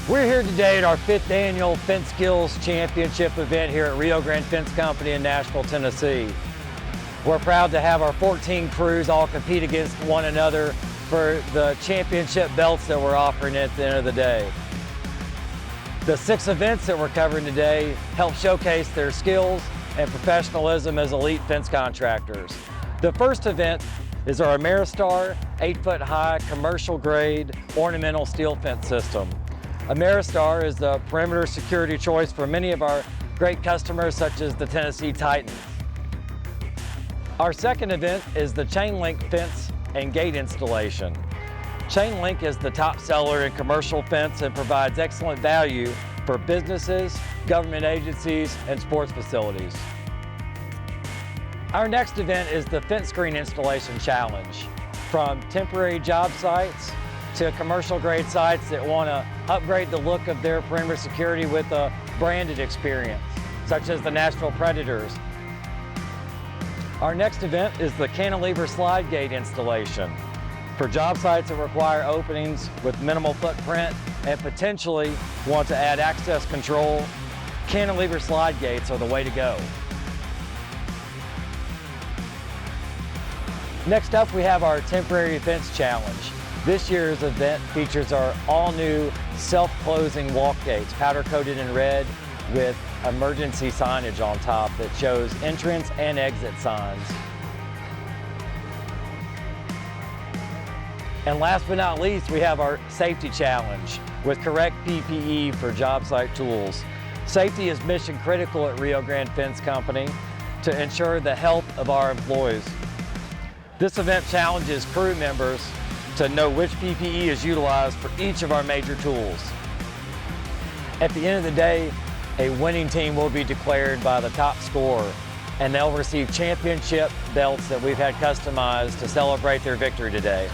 We're here today at our 5th annual Fence Skills Championship event here at Rio Grande Fence Company in Nashville, Tennessee. We're proud to have our 14 crews all compete against one another for the championship belts that we're offering at the end of the day. The 6 events that we're covering today help showcase their skills and professionalism as elite fence contractors. The first event is our Ameristar 8-foot-high commercial grade ornamental steel fence system. Ameristar is the perimeter security choice for many of our great customers such as the Tennessee Titans. Our second event is the Chainlink fence and gate installation. Chainlink is the top seller in commercial fence and provides excellent value for businesses, government agencies, and sports facilities. Our next event is the Fence Screen Installation Challenge. From temporary job sites to commercial grade sites that want to upgrade the look of their perimeter security with a branded experience, such as the Nashville Predators. Our next event is the cantilever slide gate installation. For job sites that require openings with minimal footprint and potentially want to add access control, cantilever slide gates are the way to go. Next up, we have our Temporary Fence Challenge. This year's event features our all-new self-closing walk gates, powder-coated in red with emergency signage on top that shows entrance and exit signs. And last but not least, we have our Safety Challenge with correct PPE for job site tools. Safety is mission critical at Rio Grande Fence Company to ensure the health of our employees. This event challenges crew members to know which PPE is utilized for each of our major tools. At the end of the day, a winning team will be declared by the top scorer, and they'll receive championship belts that we've had customized to celebrate their victory today.